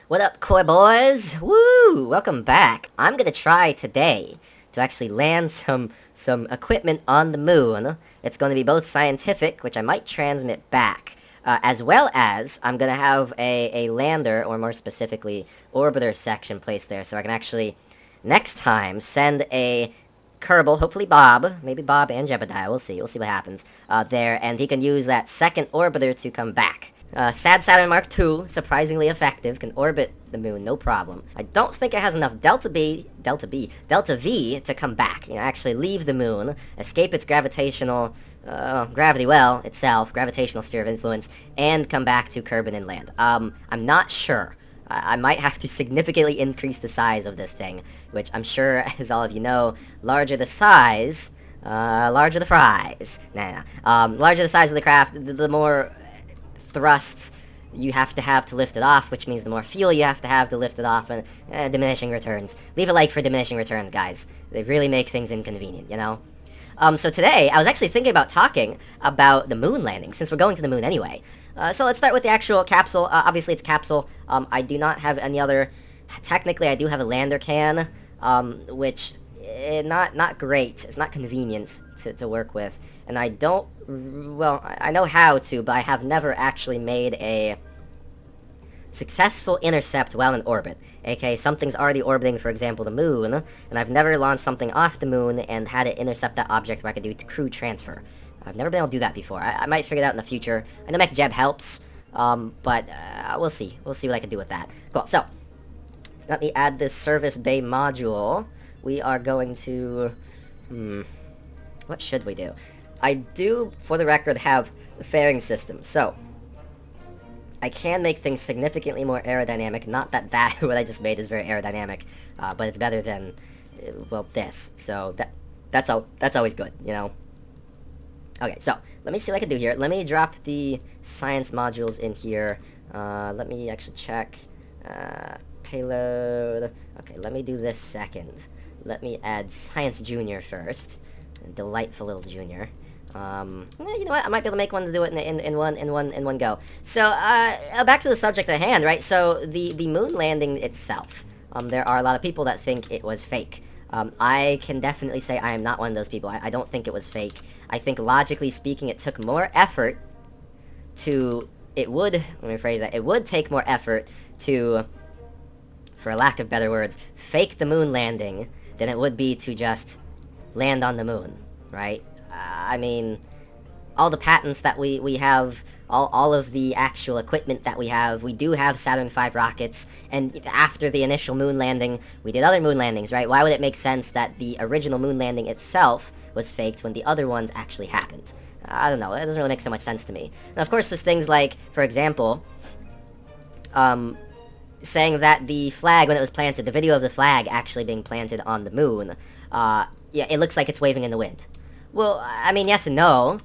What up, core boys? Woo! Welcome back. I'm gonna try today to actually land some equipment on the moon. It's going to be both scientific, which I might transmit back, as well as I'm gonna have a lander, or more specifically, orbiter section placed there, so I can actually next time send a Kerbal, hopefully Bob, maybe Bob and Jebediah, we'll see what happens, there, and he can use that second orbiter to come back. Sad Saturn Mark II, surprisingly effective, can orbit the moon, no problem. I don't think it has enough Delta V to come back, actually leave the moon, escape its gravitational, gravity well itself, gravitational sphere of influence, and come back to Kerbin and land. I'm not sure. I might have to significantly increase the size of this thing, which I'm sure, as all of you know, larger the size, larger the fries. Larger the size of the craft, the more thrusts you have to lift it off, which means the more fuel you have to lift it off, and diminishing returns. Leave a like for diminishing returns, guys. They really make things inconvenient, So today, I was actually thinking about talking about the moon landing, since we're going to the moon anyway. So let's start with the actual capsule. Obviously, it's capsule. I do not have any other... Technically, I do have a lander can, which... not great. It's not convenient to work with. And I don't... Well, I know how to, but I have never actually made a successful intercept while in orbit. Okay, something's already orbiting, for example, the moon, and I've never launched something off the moon and had it intercept that object where I could do crew transfer. I've never been able to do that before. I might figure it out in the future. I know MechJeb helps, but we'll see. We'll see what I can do with that. Cool, so, let me add this service bay module. We are going to... what should we do? I do, for the record, have the fairing system, so... I can make things significantly more aerodynamic. Not that what I just made is very aerodynamic, but it's better than, well, this. So that's always good, Okay, so let me see what I can do here. Let me drop the science modules in here. Let me actually check payload. Okay, let me do this second. Let me add Science Junior first. Delightful little junior. You know what? I might be able to make one to do it in one go. So, back to the subject at hand, right? So, the moon landing itself, there are a lot of people that think it was fake. I can definitely say I am not one of those people. I don't think it was fake. I think, logically speaking, it took more effort to... Let me rephrase that. It would take more effort to, for a lack of better words, fake the moon landing than it would be to just land on the moon, right? I mean, all the patents that we have, all of the actual equipment that we do have Saturn V rockets, and after the initial moon landing, we did other moon landings, right? Why would it make sense that the original moon landing itself was faked when the other ones actually happened? I don't know, it doesn't really make so much sense to me. And of course, there's things like, for example, saying that the flag, when it was planted, the video of the flag actually being planted on the moon, yeah, it looks like it's waving in the wind. Well, I mean, yes and no.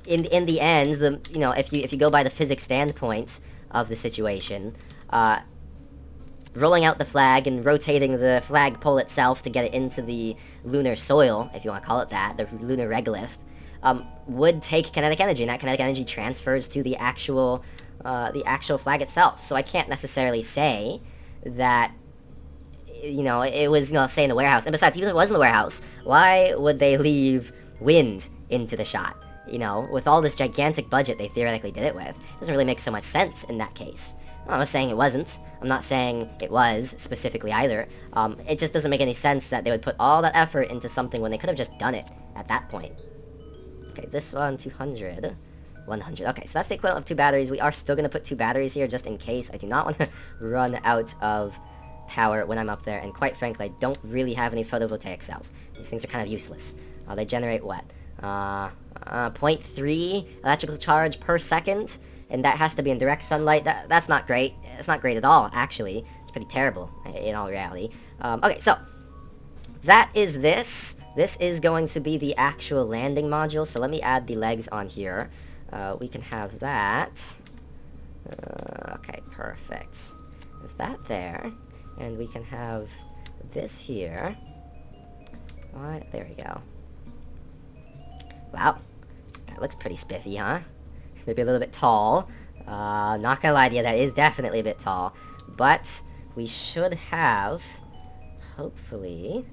In the end, if you go by the physics standpoint of the situation, rolling out the flag and rotating the flagpole itself to get it into the lunar soil, if you want to call it that, the lunar regolith, would take kinetic energy, and that kinetic energy transfers to the actual flag itself. So I can't necessarily say that, it was, say, in the warehouse. And besides, even if it was in the warehouse, why would they leave wind into the shot? With all this gigantic budget they theoretically did it with, it doesn't really make so much sense in that case. I'm not saying it wasn't. I'm not saying it was, specifically, either. It just doesn't make any sense that they would put all that effort into something when they could have just done it at that point. Okay, this one, 200. 100. Okay, so that's the equivalent of 2 batteries. We are still going to put 2 batteries here, just in case. I do not want to run out of power when I'm up there, and quite frankly, I don't really have any photovoltaic cells. These things are kind of useless. They generate what? 0.3 electrical charge per second, and that has to be in direct sunlight. That's not great. It's not great at all, actually. It's pretty terrible, in all reality. Okay, so, that is this. This is going to be the actual landing module, so let me add the legs on here. We can have that. Okay, perfect. With that there, and we can have this here. What? There we go. Wow, that looks pretty spiffy, huh? Maybe a little bit tall. Not gonna lie to you, that is definitely a bit tall. but we should have, hopefully,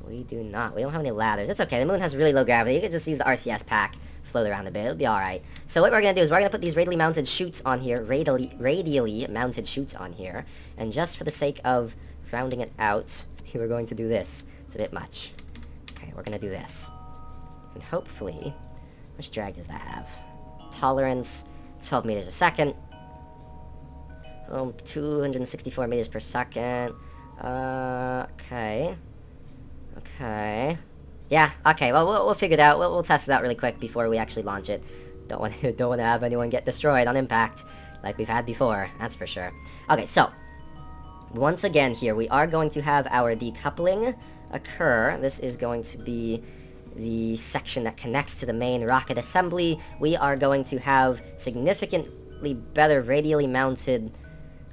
we do not. We don't have any ladders. It's okay. The moon has really low gravity. You could just use the RCS pack, float around a bit. It'll be alright. So what we're going to do is we're going to put these radially mounted chutes on here. Radially mounted chutes on here. And just for the sake of rounding it out, we're going to do this. It's a bit much. Okay, we're going to do this. And hopefully, how much drag does that have? Tolerance, 12 meters a second. 264 meters per second. Okay. Okay. Yeah, okay, well, we'll figure it out. We'll test it out really quick before we actually launch it. Don't want to have anyone get destroyed on impact, like we've had before, that's for sure. Okay, so, once again here, we are going to have our decoupling occur. This is going to be the section that connects to the main rocket assembly. We are going to have significantly better radially mounted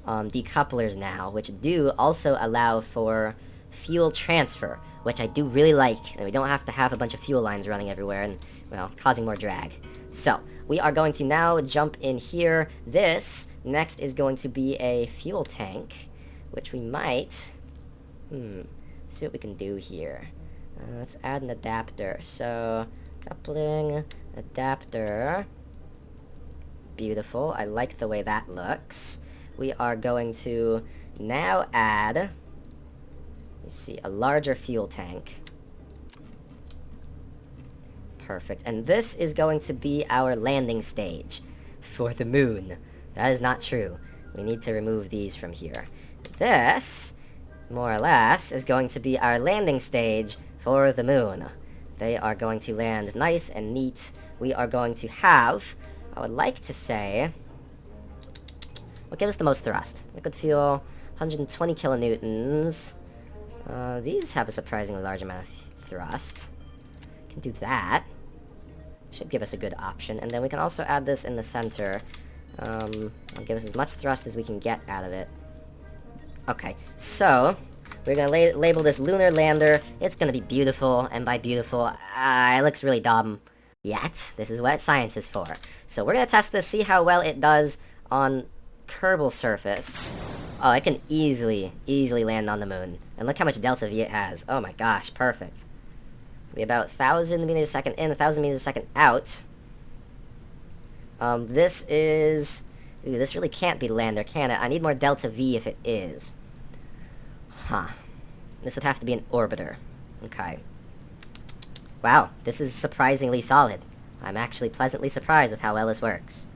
decouplers now, which do also allow for fuel transfer, which I do really like, and we don't have to have a bunch of fuel lines running everywhere and, well, causing more drag. So, we are going to now jump in here. This, next, is going to be a fuel tank, which we might, see what we can do here. Let's add an adapter. So, coupling, adapter, beautiful, I like the way that looks. We are going to now add, let's see, a larger fuel tank. Perfect. And this is going to be our landing stage for the moon. That is not true. We need to remove these from here. This, more or less, is going to be our landing stage for the moon. They are going to land nice and neat. We are going to have, I would like to say, what gives us the most thrust? Liquid fuel, 120 kilonewtons. These have a surprisingly large amount of thrust. Can do that. Should give us a good option. And then we can also add this in the center. It'll give us as much thrust as we can get out of it. Okay, so we're gonna label this lunar lander. It's gonna be beautiful, and by beautiful, it looks really dumb. Yet, this is what science is for. So we're gonna test this, see how well it does on Kerbal surface. Oh, it can easily land on the moon. And look how much delta V it has. Oh my gosh, perfect. We about 1,000 meters a second in, 1,000 meters a second out. This is... Ooh, this really can't be lander, can it? I need more delta V if it is. Huh. This would have to be an orbiter. Okay. Wow, this is surprisingly solid. I'm actually pleasantly surprised with how well this works.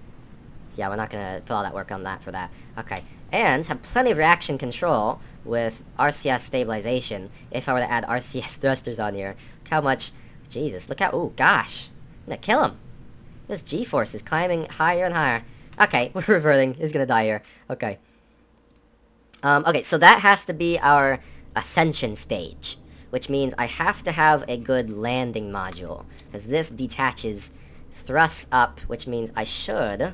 Yeah, we're not gonna put all that work on that for that. Okay. And have plenty of reaction control with RCS stabilization. If I were to add RCS thrusters on here. Look how much... Jesus, look how... Ooh, gosh. I'm gonna kill him. This G-force is climbing higher and higher. Okay, we're reverting. He's gonna die here. Okay. Okay, so that has to be our ascension stage. Which means I have to have a good landing module. Because this detaches thrusts up, which means I should...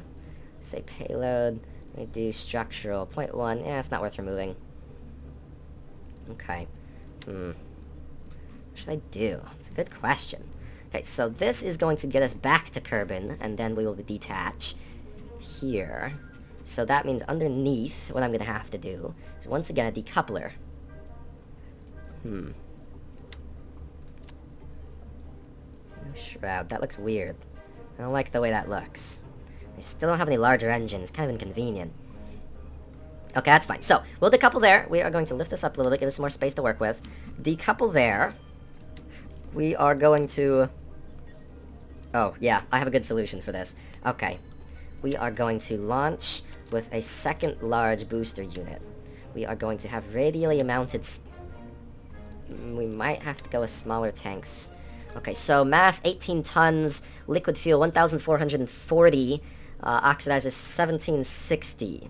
Say payload... Let me do structural. 0.1. Yeah, it's not worth removing. Okay. What should I do? It's a good question. Okay, so this is going to get us back to Kerbin, and then we will detach here. So that means underneath, what I'm going to have to do is once again a decoupler. Shroud. That looks weird. I don't like the way that looks. I still don't have any larger engines. Kind of inconvenient. Okay, that's fine. So, we'll decouple there. We are going to lift this up a little bit, give us some more space to work with. Decouple there. We are going to... Oh, yeah, I have a good solution for this. Okay. We are going to launch with a second large booster unit. We are going to have radially mounted... We might have to go with smaller tanks. Okay, so mass 18 tons, liquid fuel 1,440, oxidizer 1,760.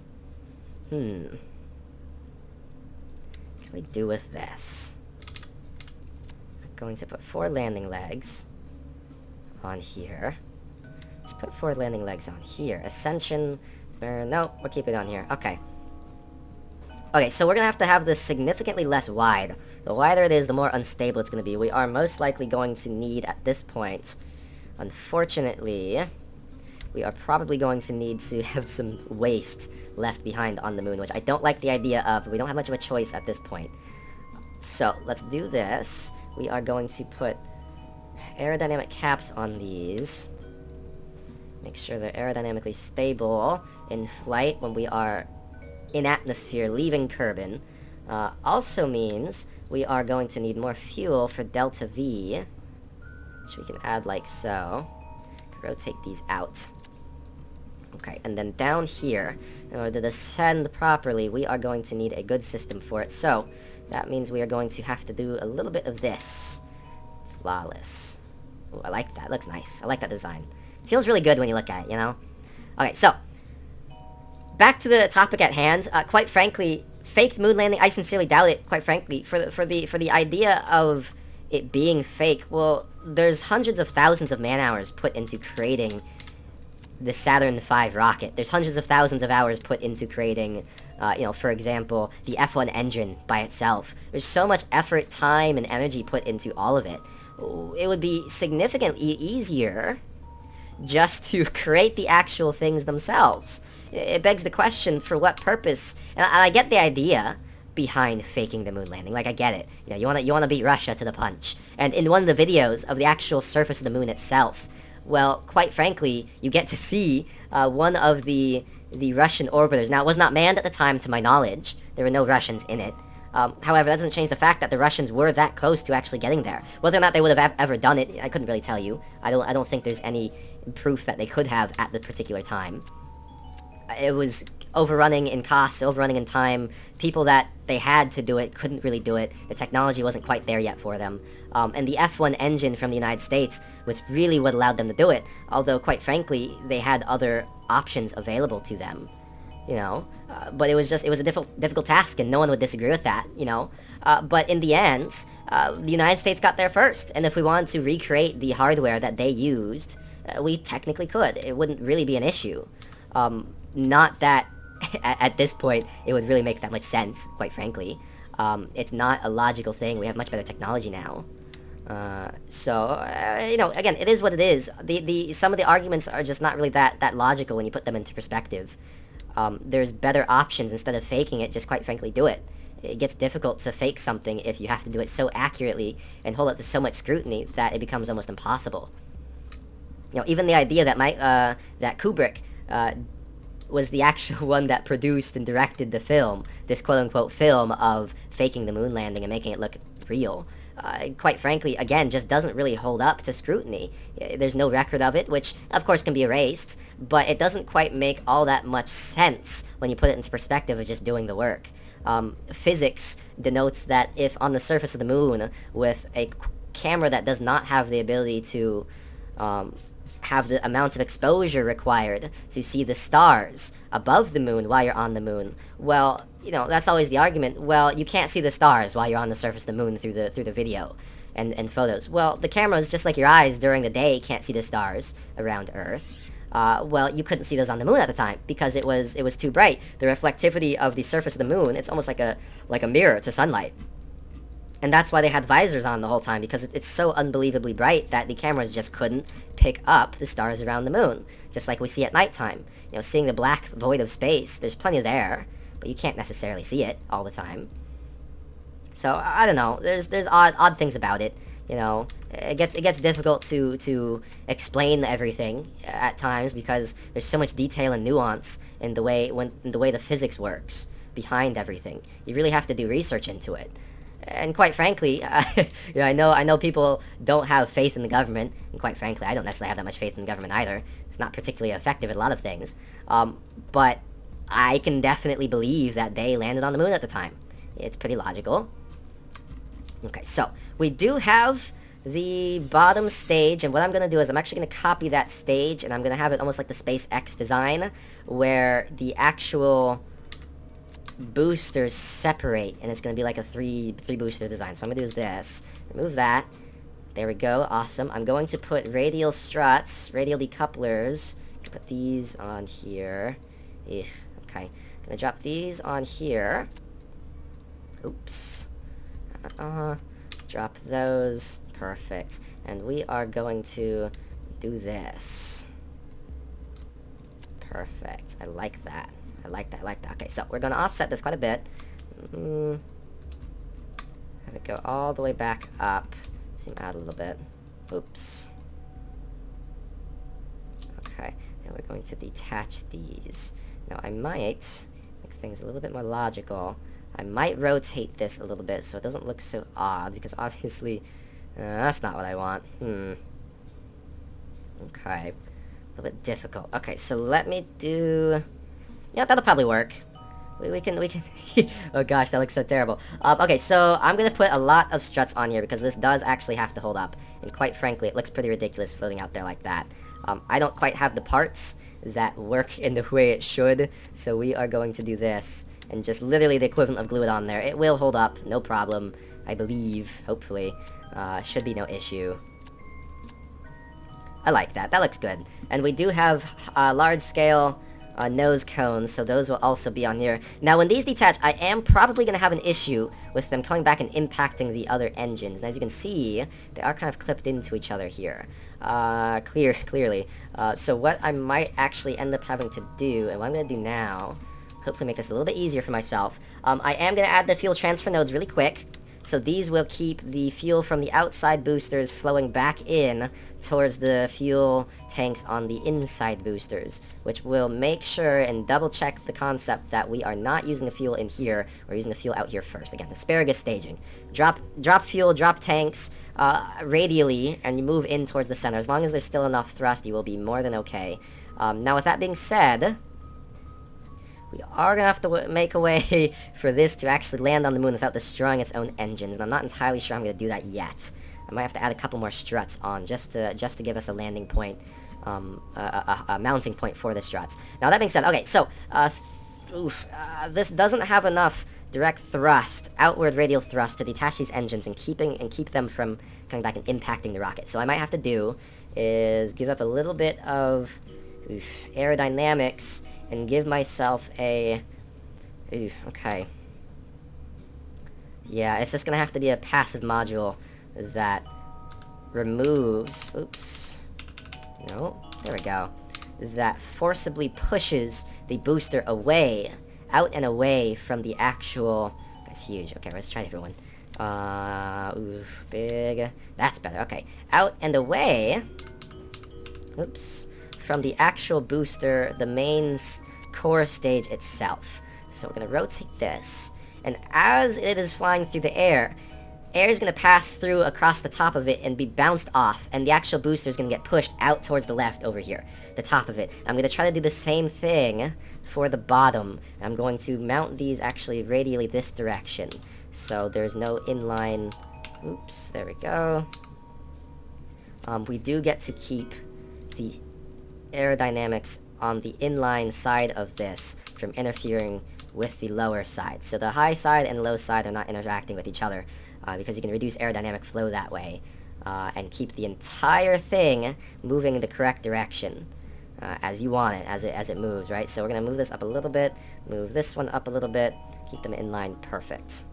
What can we do with this? I'm going to put 4 landing legs on here. Let's put 4 landing legs on here. Ascension, no, we'll keep it on here. Okay. Okay, so we're gonna have to have this significantly less wide. The wider it is, the more unstable it's gonna be. We are most likely going to need, at this point, unfortunately, we are probably going to need to have some waste left behind on the moon, which I don't like the idea of, but we don't have much of a choice at this point. So, let's do this. We are going to put aerodynamic caps on these. Make sure they're aerodynamically stable in flight when we are in atmosphere leaving Kerbin. Also means we are going to need more fuel for Delta V, which we can add like so. Rotate these out. Okay, and then down here, in order to descend properly, we are going to need a good system for it. So, that means we are going to have to do a little bit of this. Flawless. Ooh, I like that. Looks nice. I like that design. Feels really good when you look at it, you know? Okay, so, back to the topic at hand. Quite frankly, faked moon landing, I sincerely doubt it, quite frankly. For the idea of it being fake, well, there's hundreds of thousands of man-hours put into creating the Saturn V rocket. There's hundreds of thousands of hours put into creating, for example, the F1 engine by itself. There's so much effort, time, and energy put into all of it. It would be significantly easier just to create the actual things themselves. It begs the question, for what purpose? And I get the idea behind faking the moon landing. Like, I get it. You know, you wanna beat Russia to the punch. And in one of the videos of the actual surface of the moon itself, well, quite frankly, you get to see one of the Russian orbiters. Now, it was not manned at the time, to my knowledge. There were no Russians in it. However, that doesn't change the fact that the Russians were that close to actually getting there. Whether or not they would have ever done it, I couldn't really tell you. I don't think there's any proof that they could have at the particular time. It was overrunning in costs, overrunning in time. People that they had to do it couldn't really do it. The technology wasn't quite there yet for them. And the F1 engine from the United States was really what allowed them to do it. Although, quite frankly, they had other options available to them. You know? But it was a difficult task, and no one would disagree with that, you know? But in the end, the United States got there first. And if we wanted to recreate the hardware that they used, we technically could. It wouldn't really be an issue. Not that at this point it would really make that much sense, quite frankly. It's not a logical thing. We have much better technology now. Again, it is what it is. Some of the arguments are just not really that logical when you put them into perspective. There's better options. Instead of faking it, just quite frankly do it. It gets difficult to fake something if you have to do it so accurately and hold up to so much scrutiny that it becomes almost impossible. You know, even the idea that that Kubrick was the actual one that produced and directed the film, this quote-unquote film of faking the moon landing and making it look real, quite frankly, again, just doesn't really hold up to scrutiny. There's no record of it, which, of course, can be erased, but it doesn't quite make all that much sense when you put it into perspective of just doing the work. Physics denotes that if on the surface of the moon, with a camera that does not have the ability to have the amounts of exposure required to see the stars above the moon while you're on the moon, well, you know, that's always the argument. Well, you can't see the stars while you're on the surface of the moon through the video and photos. Well, the cameras, just like your eyes during the day, can't see the stars around Earth. Well, you couldn't see those on the moon at the time because it was too bright. The reflectivity of the surface of the moon, it's almost like a mirror to sunlight. And that's why they had visors on the whole time, because it's so unbelievably bright that the cameras just couldn't pick up the stars around the moon, just like we see at nighttime. You know, seeing the black void of space, there's plenty there, but you can't necessarily see it all the time. So, I don't know, there's odd things about it, you know. It gets difficult to explain everything at times because there's so much detail and nuance in the way the physics works behind everything. You really have to do research into it. And quite frankly, you know, I know people don't have faith in the government, and quite frankly, I don't necessarily have that much faith in the government either. It's not particularly effective at a lot of things. But I can definitely believe that they landed on the moon at the time. It's pretty logical. Okay, so we do have the bottom stage, and what I'm going to do is I'm actually going to copy that stage, and I'm going to have it almost like the SpaceX design, where the actual boosters separate, and it's going to be like a three booster design. So I'm going to do is this. Remove that. There we go. Awesome. I'm going to put radial struts, radial decouplers. Put these on here. Okay. I'm going to drop these on here. Oops. Drop those. Perfect. And we are going to do this. Perfect. I like that. I like that. I like that. Okay, so we're going to offset this quite a bit. Have it go all the way back up. Zoom out a little bit. Oops. Okay, now we're going to detach these. Now I might make things a little bit more logical. I might rotate this a little bit so it doesn't look so odd, because obviously that's not what I want. Okay. A little bit difficult. Okay, so let me do... Yeah, that'll probably work. We can... Oh gosh, that looks so terrible. Okay, so I'm gonna put a lot of struts on here because this does actually have to hold up. And quite frankly, it looks pretty ridiculous floating out there like that. I don't quite have the parts that work in the way it should, so we are going to do this and just literally the equivalent of glue it on there. It will hold up, no problem, I believe, hopefully. Should be no issue. I like that. That looks good. And we do have large-scale nose cones, so those will also be on here. Now, when these detach, I am probably going to have an issue with them coming back and impacting the other engines. And as you can see, they are kind of clipped into each other here. Clearly. So what I might actually end up having to do, and what I'm going to do now, hopefully make this a little bit easier for myself, I am going to add the fuel transfer nodes really quick. So these will keep the fuel from the outside boosters flowing back in towards the fuel tanks on the inside boosters, which will make sure and double check the concept that we are not using the fuel in here, we're using the fuel out here first. Again, asparagus staging. Drop fuel, drop tanks radially, and you move in towards the center. As long as there's still enough thrust, you will be more than okay. Now with that being said, we are going to have to make a way for this to actually land on the moon without destroying its own engines, and I'm not entirely sure I'm going to do that yet. I might have to add a couple more struts on just to give us a landing point, a mounting point for the struts. Now that being said, okay, so this doesn't have enough direct thrust, outward radial thrust, to detach these engines and keep them from coming back and impacting the rocket. So what I might have to do is give up a little bit of aerodynamics and give myself a... okay. Yeah, it's just gonna have to be a passive module that removes... Oops. No, there we go. That forcibly pushes the booster away, out and away from the actual... That's huge. Okay, let's try a different one. Big... That's better, okay. Out and away... Oops. From the actual booster, the main core stage itself. So we're going to rotate this, and as it is flying through the air is going to pass through across the top of it and be bounced off, and the actual booster is going to get pushed out towards the left over here, the top of it. I'm going to try to do the same thing for the bottom. I'm going to mount these actually radially this direction, so there's no inline... Oops, there we go. We do get to keep the aerodynamics on the inline side of this from interfering with the lower side. So the high side and low side are not interacting with each other, because you can reduce aerodynamic flow that way, and keep the entire thing moving in the correct direction, as you want it, as it moves, right? So we're going to move this up a little bit, move this one up a little bit, keep them in line perfect.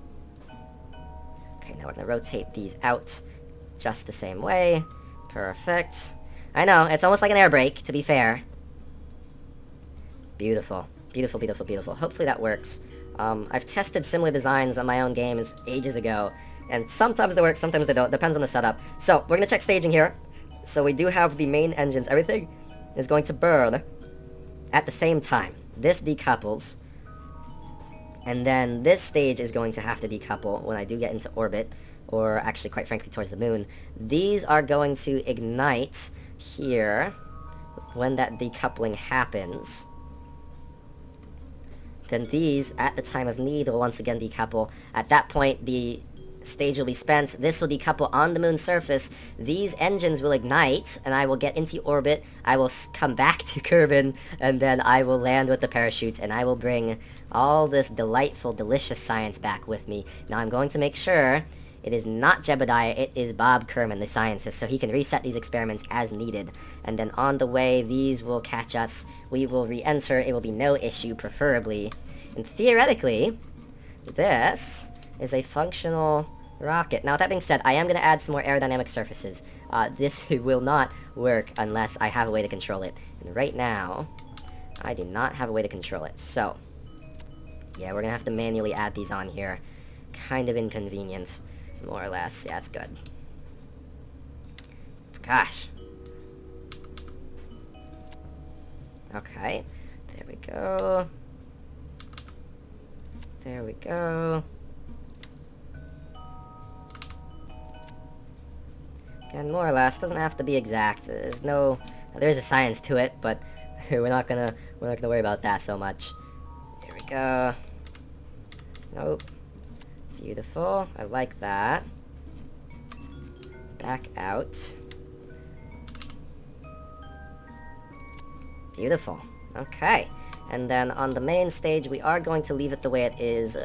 Okay, now we're going to rotate these out just the same way. Perfect. I know, it's almost like an air brake, to be fair. Beautiful. Beautiful, beautiful, beautiful. Hopefully that works. I've tested similar designs on my own games ages ago, and sometimes they work, sometimes they don't. Depends on the setup. So, we're going to check staging here. So we do have the main engines. Everything is going to burn at the same time. This decouples, and then this stage is going to have to decouple when I do get into orbit, or actually, quite frankly, towards the moon. These are going to ignite here when that decoupling happens. Then these, at the time of need, will once again decouple. At that point, the stage will be spent. This will decouple on the moon's surface. These engines will ignite, and I will get into orbit. I will come back to Kerbin, and then I will land with the parachutes, and I will bring all this delightful, delicious science back with me. Now, I'm going to make sure it is not Jebediah, it is Bob Kerman, the scientist, so he can reset these experiments as needed. And then on the way, these will catch us. We will re-enter. It will be no issue, preferably. And theoretically, this is a functional rocket. Now, with that being said, I am going to add some more aerodynamic surfaces. This will not work unless I have a way to control it. And right now, I do not have a way to control it. So, yeah, we're gonna have to manually add these on here. Kind of inconvenient, more or less. Yeah, that's good. Gosh. Okay. There we go. There we go. Again, more or less, doesn't have to be exact. There's a science to it, but we're not gonna worry about that so much. There we go. Nope. Beautiful. I like that. Back out. Beautiful. Okay. And then on the main stage, we are going to leave it the way it is.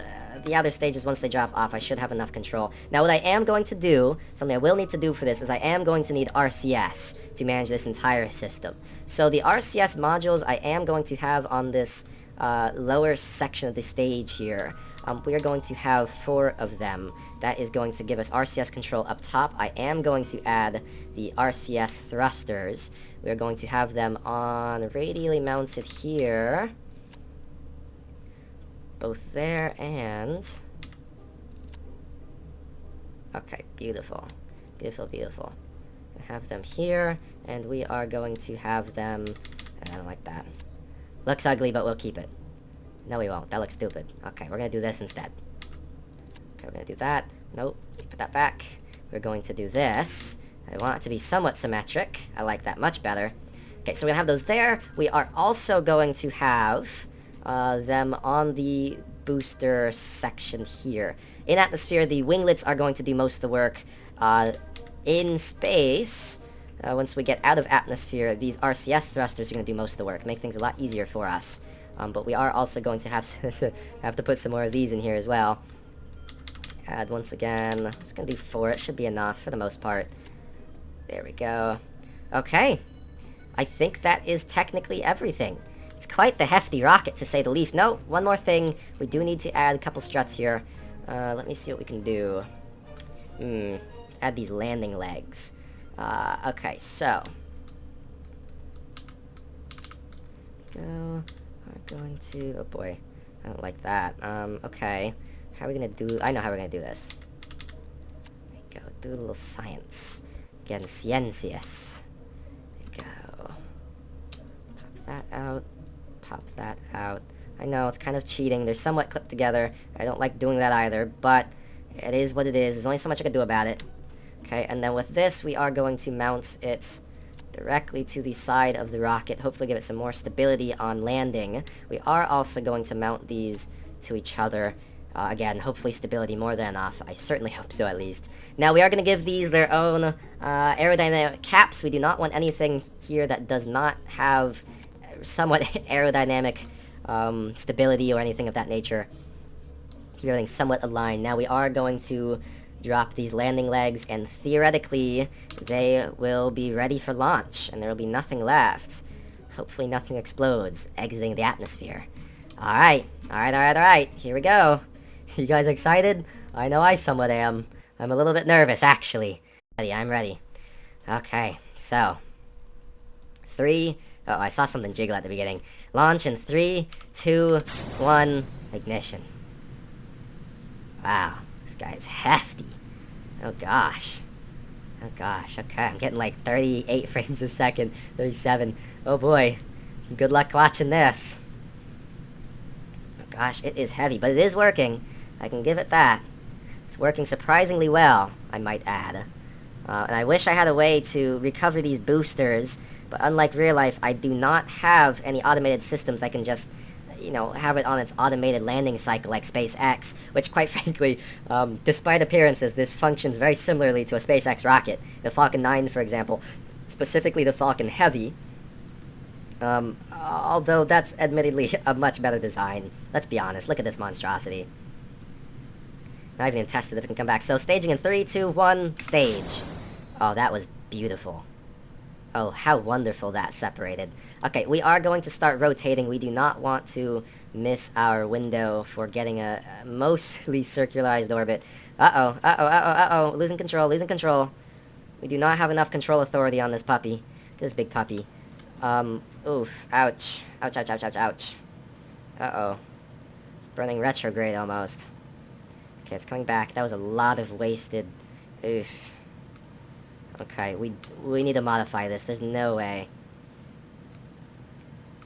The outer stages, once they drop off, I should have enough control. Now, what I am going to do, something I will need to do for this, is I am going to need RCS to manage this entire system. So the RCS modules I am going to have on this lower section of the stage here. We are going to have 4 of them. That is going to give us RCS control up top. I am going to add the RCS thrusters. We are going to have them on radially mounted here. Both there and... Okay, beautiful. Beautiful, beautiful. Have them here, and we are going to have them... I don't like that. Looks ugly, but we'll keep it. No, we won't. That looks stupid. Okay, we're gonna do this instead. Okay, we're gonna do that. Nope. Put that back. We're going to do this. I want it to be somewhat symmetric. I like that much better. Okay, so we're gonna have those there. We are also going to have them on the booster section here. In atmosphere, the winglets are going to do most of the work. In space, once we get out of atmosphere, these RCS thrusters are going to do most of the work, make things a lot easier for us. But we are also going to have to put some more of these in here as well. Add once again. It's going to do 4. It should be enough for the most part. There we go. Okay. I think that is technically everything. It's quite the hefty rocket, to say the least. No, one more thing. We do need to add a couple struts here. Let me see what we can do. Add these landing legs. Okay, so. Go. We're going to... Oh boy. I don't like that. Okay. How are we gonna do... I know how we're gonna do this. There we go. Do a little science. Again, ciencias. There we go. Pop that out. Pop that out. I know, it's kind of cheating. They're somewhat clipped together. I don't like doing that either, but it is what it is. There's only so much I can do about it. Okay, and then with this, we are going to mount it directly to the side of the rocket, hopefully give it some more stability on landing. We are also going to mount these to each other. Again, hopefully stability more than enough. I certainly hope so, at least. Now, we are going to give these their own aerodynamic caps. We do not want anything here that does not have somewhat aerodynamic stability or anything of that nature. Keep everything somewhat aligned. Now, we are going to drop these landing legs, and theoretically, they will be ready for launch, and there will be nothing left. Hopefully nothing explodes, exiting the atmosphere. Alright, alright, here we go. You guys excited? I know I somewhat am. I'm a little bit nervous, actually. I'm ready. Okay, so. 3... Oh, I saw something jiggle at the beginning. Launch in 3, 2, 1, ignition. Wow, this guy is hefty. Oh gosh. Oh gosh, okay, I'm getting like 38 frames a second, 37. Oh boy, good luck watching this. Oh gosh, it is heavy, but it is working. I can give it that. It's working surprisingly well, I might add. And I wish I had a way to recover these boosters, but unlike real life, I do not have any automated systems that can just, you know, have it on its automated landing cycle like SpaceX, which quite frankly, despite appearances, this functions very similarly to a SpaceX rocket. The Falcon 9, for example, specifically the Falcon Heavy, although that's admittedly a much better design. Let's be honest, look at this monstrosity. Not even tested if it can come back. So staging in 3, 2, 1, stage. Oh, that was beautiful. Oh, how wonderful that separated. Okay, we are going to start rotating. We do not want to miss our window for getting a mostly circularized orbit. Uh-oh. Losing control. We do not have enough control authority on this puppy. This big puppy. Oof. Ouch. Ouch, ouch, ouch, ouch, ouch. Uh-oh. It's burning retrograde almost. Okay, it's coming back. That was a lot of wasted... Oof. Okay, we need to modify this. There's no way.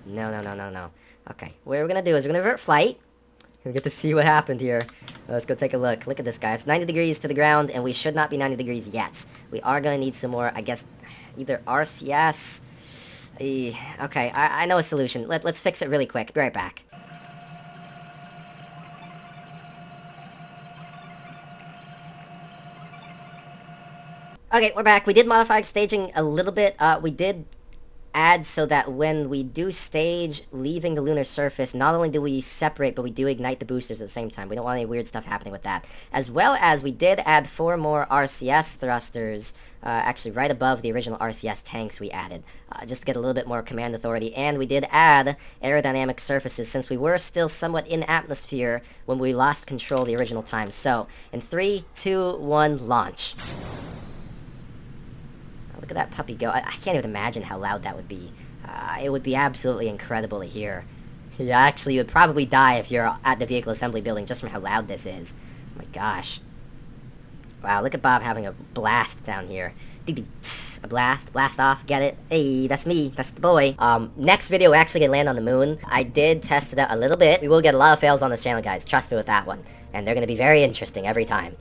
No, no, no, no, no. Okay, what we're gonna do is we're gonna revert flight. We get to see what happened here. Let's go take a look. Look at this guy. It's 90 degrees to the ground, and we should not be 90 degrees yet. We are gonna need some more, I guess, either RCS... okay, I know a solution. Let's fix it really quick. Be right back. Okay, we're back. We did modify staging a little bit. We did add so that when we do stage leaving the lunar surface, not only do we separate, but we do ignite the boosters at the same time. We don't want any weird stuff happening with that. As well as we did add 4 more RCS thrusters, actually right above the original RCS tanks we added, just to get a little bit more command authority. And we did add aerodynamic surfaces since we were still somewhat in atmosphere when we lost control the original time. So, in 3, 2, 1, launch. Look at that puppy go. I can't even imagine how loud that would be. It would be absolutely incredible to hear. Yeah, actually, you would probably die if you're at the vehicle assembly building just from how loud this is. Oh my gosh. Wow, look at Bob having a blast down here. A blast off, get it? Hey, that's me, that's the boy. Next video, we're actually gonna land on the moon. I did test it out a little bit. We will get a lot of fails on this channel, guys. Trust me with that one. And they're gonna be very interesting every time.